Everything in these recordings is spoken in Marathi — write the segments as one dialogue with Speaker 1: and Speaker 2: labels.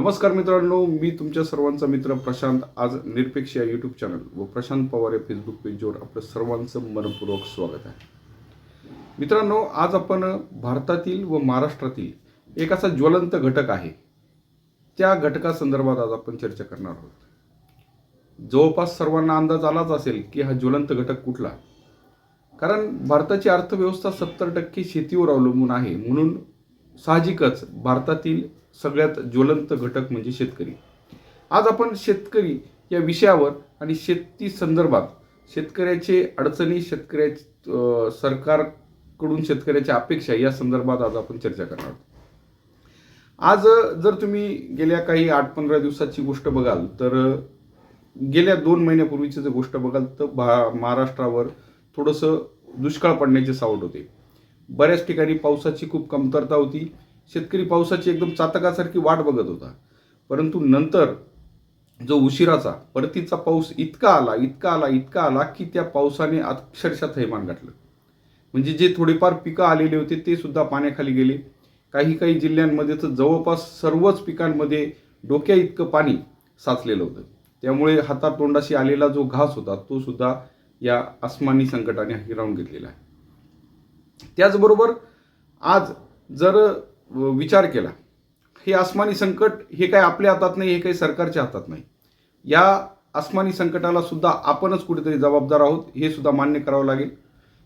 Speaker 1: नमस्कार मित्रांनो, मी तुमच्या सर्वांचा मित्र प्रशांत. आज निरपेक्ष या यूट्यूब चॅनल व प्रशांत पवार या फेसबुक पेजवर आपलं सर्वांचं मनपूर्वक स्वागत आहे. मित्रांनो, आज आपण भारतातील व महाराष्ट्रातील एक असा ज्वलंत घटक आहे, त्या घटकासंदर्भात आज आपण चर्चा करणार आहोत. जवळपास सर्वांना अंदाज आलाच असेल की हा ज्वलंत घटक कुठला. कारण भारताची अर्थव्यवस्था 70% शेतीवर अवलंबून आहे, म्हणून साहजिकच भारतातील सगळ्यात ज्वलंत घटक म्हणजे शेतकरी. आज आपण शेतकरी या विषयावर आणि शेती संदर्भात शेतकऱ्याचे अडचणी, सरकारकडून शेतकऱ्याच्या अपेक्षा या संदर्भात आज आपण चर्चा करणार आहोत. आज जर तुम्ही गेल्या काही 8-15 दिवसाची गोष्ट बघाल तर गेल्या 2 महिन्यापूर्वीची जर गोष्ट बघाल तर महाराष्ट्रावर थोडंसं दुष्काळ पडण्याचे सावट होते. बऱ्याच ठिकाणी पावसाची खूप कमतरता होती. शेतकरी पावसाची एकदम चातकासारखी वाट बघत होता. परंतु नंतर जो उशिराचा परतीचा पाऊस इतका आला की त्या पावसाने अक्षरशः थैमान घातलं. म्हणजे जे थोडेफार पिकं आलेले होते ते सुद्धा पाण्याखाली गेले. काही जिल्ह्यांमध्ये तर जवळपास सर्वच पिकांमध्ये डोक्या इतकं पाणी साचलेलं होतं. त्यामुळे हातातोंडाशी आलेला जो घास होता तो सुद्धा या अस्मानी संकटाने हिरावून घेतलेला आहे. त्याचबरोबर आज जर विचार केला, हे अस्मानी संकट हे काय आपल्या हातात नाही, हे काही सरकारच्या हातात नाही. या अस्मानी संकटाला सुद्धा आपणच कुठेतरी जबाबदार आहोत, हे सुद्धा मान्य करावं लागेल.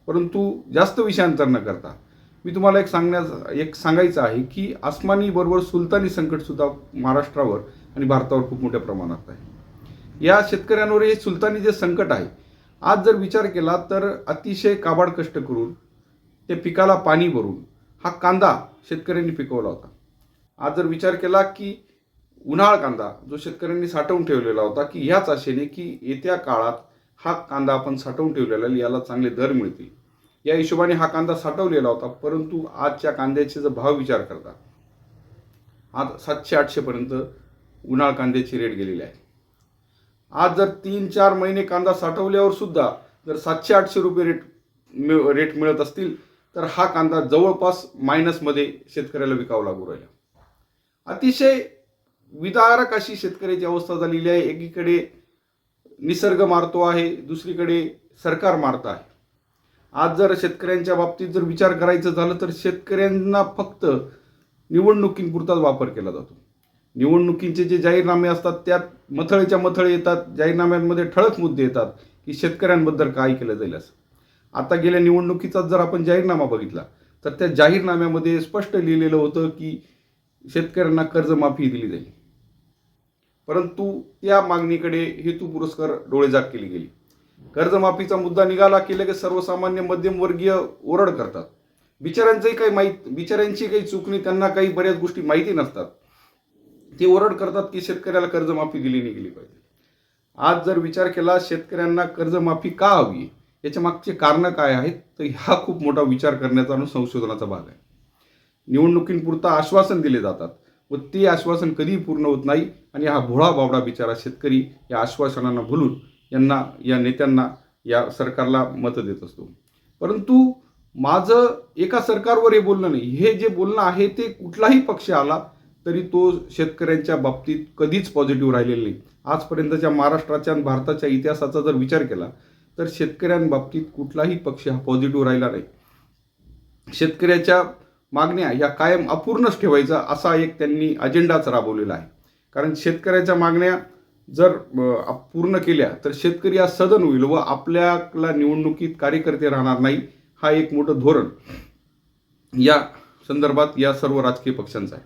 Speaker 1: परंतु जास्त विषयांतर न करता मी तुम्हाला एक सांगायचं आहे की अस्मानी बरोबर सुलतानी संकट सुद्धा महाराष्ट्रावर आणि भारतावर खूप मोठ्या प्रमाणात आहे. या शेतकऱ्यांवर हे सुलतानी जे संकट आहे, आज जर विचार केला तर अतिशय काबाड कष्ट करून त्या पिकाला पाणी भरून हा कांदा शेतकऱ्यांनी पिकवला होता. आज जर विचार केला की उन्हाळ कांदा जो शेतकऱ्यांनी साठवून ठेवलेला होता की ह्याच आशेने की येत्या काळात हा कांदा आपण साठवून ठेवलेला, याला चांगले दर मिळतील, या हिशोबाने हा कांदा साठवलेला होता. परंतु आजच्या कांद्याचे जर भाव विचार करता, आज 700-800 पर्यंत उन्हाळ कांद्याची रेट गेलेली आहे. आज जर 3-4 महिने कांदा साठवल्यावर सुद्धा जर 700-800 रुपये रेट मिळत असतील तर हा कांदा जवळपास मायनसमध्ये शेतकऱ्याला विकावा लागू राहिला. अतिशय विदारक अशी शेतकऱ्याची अवस्था झालेली आहे. एकीकडे निसर्ग मारतो आहे, दुसरीकडे सरकार मारतं आहे. आज जर शेतकऱ्यांच्या बाबतीत जर विचार करायचं झालं तर शेतकऱ्यांना फक्त निवडणुकींपुरताच वापर केला जातो. निवडणुकींचे जे जाहीरनामे असतात त्यात मथळेच्या येतात. जाहीरनाम्यांमध्ये ठळक मुद्दे येतात की शेतकऱ्यांबद्दल काय केलं जाईल असं. आता गेल्या निवडणुकीचा जर आपण जाहीरनामा बघितला तर त्या जाहीरनाम्यामध्ये स्पष्ट लिहिलेलं होतं की शेतकऱ्यांना कर्जमाफी दिली जाईल. परंतु त्या मागणीकडे हेतुपुरस्सर डोळेझाक केली गेली. कर्जमाफीचा मुद्दा निघाला की लगेच सर्वसामान्य मध्यमवर्गीय ओरड करतात. बिचाऱ्यांची काही चूक नाही, त्यांना काही बऱ्याच गोष्टी माहिती नसतात. ते ओरड करतात की शेतकऱ्याला कर्जमाफी दिली नाही गेली पाहिजे. आज जर विचार केला शेतकऱ्यांना कर्जमाफी का हवी, याच्या मागचे कारण काय आहेत, तर हा खूप मोठा विचार करण्याचा आणि संशोधनाचा भाग आहे. निवडणुकींपुरता आश्वासन दिले जातात व ते आश्वासन कधीही पूर्ण होत नाही आणि हा भोळा बावडा बिचारा शेतकरी या आश्वासनांना भुलून या नेत्यांना, या सरकारला मतं देत असतो. परंतु माझं एका सरकारवर हे बोलणं नाही, हे जे बोलणं आहे ते कुठलाही पक्ष आला तरी तो शेतकऱ्यांच्या बाबतीत कधीच पॉझिटिव्ह राहिलेला नाही. आजपर्यंतच्या महाराष्ट्राच्या आणि भारताच्या इतिहासाचा जर विचार केला तर शेतकऱ्यांबाबतीत कुठलाही पक्ष हा पॉझिटिव्ह राहिला नाही. शेतकऱ्याच्या मागण्या या कायम अपूर्णच ठेवायचा असा एक त्यांनी अजेंडाच राबवलेला आहे. कारण शेतकऱ्याच्या मागण्या जर पूर्ण केल्या तर शेतकरी हा सदन होईल व आपल्याला निवडणुकीत कार्यकर्ते राहणार नाही. हा एक मोठं धोरण या संदर्भात या सर्व राजकीय पक्षांचा आहे.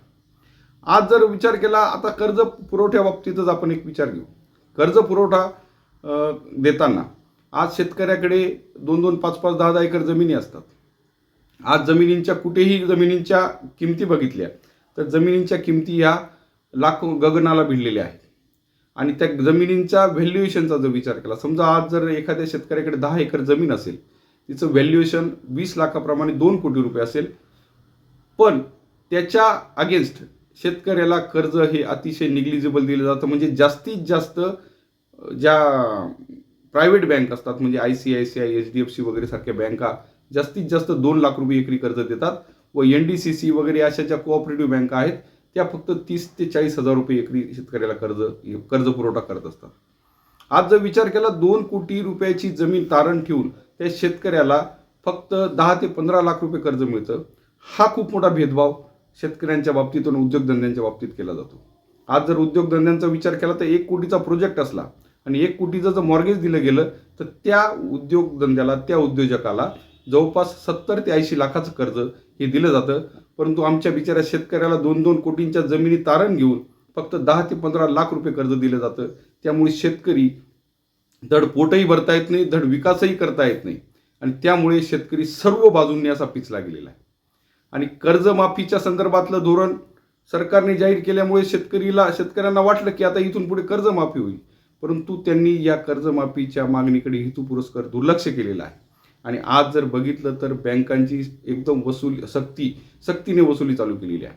Speaker 1: आज जर विचार केला, आता कर्ज पुरवठ्याबाबतीतच आपण एक विचार घेऊ. कर्ज पुरवठा देताना आज शेतकऱ्याकडे 2-2, 5-5, 10-10 एकर जमिनी असतात. आज कुठेही जमिनींच्या किमती बघितल्या तर जमिनींच्या किमती ह्या लाखो गगनाला भिडलेल्या आहेत. आणि त्या जमिनींच्या व्हॅल्युएशनचा जर विचार केला, समजा आज जर एखाद्या शेतकऱ्याकडे 10 एकर जमीन असेल, तिचं व्हॅल्युएशन 20 लाखाप्रमाणे 2 कोटी रुपये असेल, पण त्याच्या अगेन्स्ट शेतकऱ्याला कर्ज हे अतिशय निग्लिजिबल दिलं जातं. म्हणजे जास्तीत जास्त ज्या प्रायव्हेट बँक असतात, म्हणजे ICICI, HDFC वगैरे सारख्या बँका जास्तीत जास्त 2 लाख रुपये एकरी कर्ज देतात व NDCC वगैरे अशा ज्या कोऑपरेटिव्ह बँका आहेत त्या फक्त 30 ते 40 हजार रुपये एकरी शेतकऱ्याला कर्ज पुरवठा करत असतात. आज जर विचार केला 2 कोटी रुपयाची जमीन तारण ठेवून त्या शेतकऱ्याला फक्त 10 ते 15 लाख रुपये कर्ज मिळतं. हा खूप मोठा भेदभाव शेतकऱ्यांच्या बाबतीत आणि उद्योगधंद्यांच्या बाबतीत केला जातो. आज जर उद्योगधंद्यांचा विचार केला तर 1 कोटीचा प्रोजेक्ट असला आणि 1 कोटीचं जर मॉर्गेज दिलं गेलं तर त्या उद्योगधंद्याला, त्या उद्योजकाला जवळपास 70 ते 80 लाखाचं कर्ज हे दिलं जातं. परंतु आमच्या बिचाऱ्या शेतकऱ्याला 2-2 कोटींच्या जमिनी तारण घेऊन फक्त 10 ते 15 लाख रुपये कर्ज दिलं जातं. त्यामुळे शेतकरी धड पोटही भरता येत नाही, धड विकासही करता येत नाही आणि त्यामुळे शेतकरी सर्व बाजूंनी असा पिचला गेलेला आहे. आणि कर्जमाफीच्या संदर्भातलं धोरण सरकारने जाहीर केल्यामुळे शेतकऱ्यांना वाटलं की आता इथून पुढे कर्जमाफी होईल. परंतु त्यांनी या कर्जमाफीच्या मागणीकडे हेतुपुरस्सर दुर्लक्ष केलेलं आहे. आणि आज जर बघितलं तर बँकांची एकदम सक्तीने वसुली चालू केलेली आहे.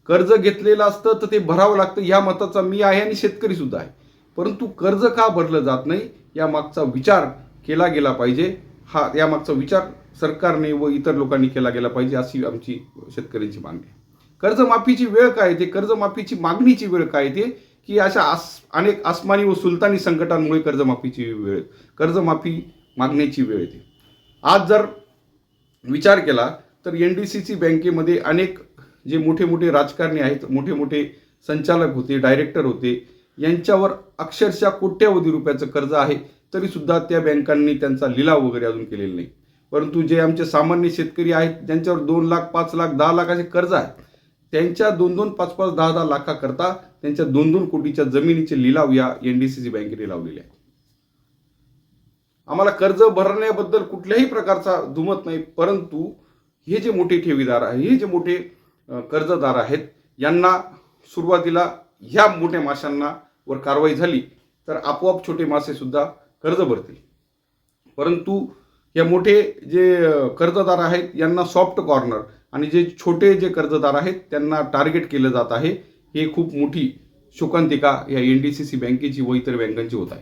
Speaker 1: कर्ज घेतलेलं असतं तर ते भरावं लागतं, या मताचा मी आहे आणि शेतकरी सुद्धा आहे. परंतु कर्ज का भरलं जात नाही या मागचा विचार केला गेला पाहिजे. या मागचा विचार सरकारने व इतर लोकांनी केला गेला पाहिजे अशी आमची शेतकऱ्यांची मागणी आहे. कर्जमाफीची वेळ काय येते, कर्जमाफीची मागणीची वेळ काय येते की अशा अनेक आसमानी व सुलतानी संकटांमुळे कर्जमाफी मागण्याची वेळ येते. आज जर विचार केला तर NDCC बँकेमध्ये अनेक जे मोठे मोठे राजकारणी आहेत, मोठे मोठे संचालक होते, डायरेक्टर होते, यांच्यावर अक्षरशः कोट्यावधी रुपयाचं कर्ज आहे. तरी सुद्धा त्या बँकांनी त्यांचा लिलाव वगैरे अजून केलेला नाही. परंतु जे आमचे सामान्य शेतकरी आहेत ज्यांच्यावर 2 लाख, 5 लाख, 10 लाख असे कर्ज आहेत, त्यांच्या 2-2, 5-5, 10-10 लाखाकरता त्यांच्या 2-2 कोटीच्या जमिनीचे लिलाव या NDCC बँकेने लावलेले आहेत. आम्हाला कर्ज भरण्याबद्दल कुठल्याही प्रकारचा दुमत नाही, परंतु हे जे मोठे ठेवीदार आहेत, हे जे मोठे कर्जदार आहेत, यांना सुरुवातीला ह्या मोठ्या माशांना वर कारवाई झाली तर आपोआप छोटे मासे सुद्धा कर्ज भरतील. परंतु या मोठे जे कर्जदार आहेत यांना सॉफ्ट कॉर्नर आणि जे छोटे जे कर्जदार आहेत त्यांना टार्गेट केलं जात आहे. हे खूप मोठी शोकांतिका या NDCC बँकेची व इतर बँकांची होत आहे.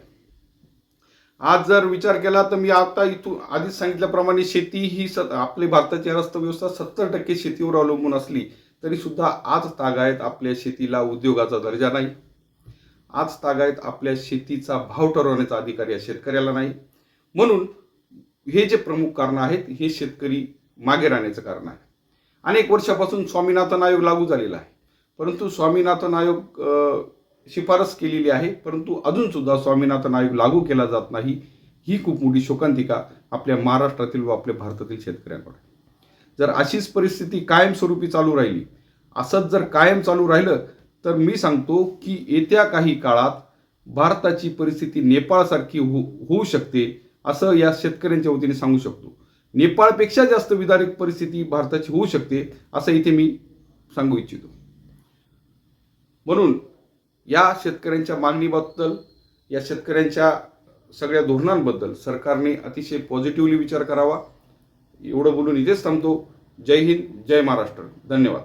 Speaker 1: आज जर विचार केला तर मी आता इथून आधीच सांगितल्याप्रमाणे शेती ही आपली भारताची अर्थव्यवस्था 70% शेतीवर अवलंबून असली तरी सुद्धा आज तागायत आपल्या शेतीला उद्योगाचा दर्जा नाही. आज तागायत आपल्या शेतीचा भाव ठरवण्याचा अधिकार या शेतकऱ्याला नाही. म्हणून हे जे प्रमुख कारण आहेत हे शेतकरी मागे राहण्याचं कारण आहे. अनेक वर्षापासून स्वामीनाथन आयोग लागू झालेला आहे, परंतु स्वामीनाथन आयोग शिफारस केलेली आहे, परंतु अजून सुद्धा स्वामीनाथन आयोग लागू केला जात नाही. ही खूप मोठी शोकांतिका आपल्या महाराष्ट्रातील व आपल्या भारतातील शेतकऱ्यांवर. जर अशीच परिस्थिती कायमस्वरूपी चालू राहिली, असंच जर कायम चालू राहिलं तर मी सांगतो की येत्या काही काळात भारताची परिस्थिती नेपाळसारखी होऊ शकते असं या शेतकऱ्यांच्या वतीने सांगू शकतो. नेपाळपेक्षा जास्त विदारक परिस्थिती भारताची होऊ शकते असं इथे मी सांगू इच्छितो. म्हणून या शेतकऱ्यांच्या मागणीबद्दल, या शेतकऱ्यांच्या सगळ्या धोरणांबद्दल सरकारने अतिशय पॉझिटिव्हली विचार करावा. एवढं बोलून इथेच थांबतो. जय हिंद, जय महाराष्ट्र. धन्यवाद.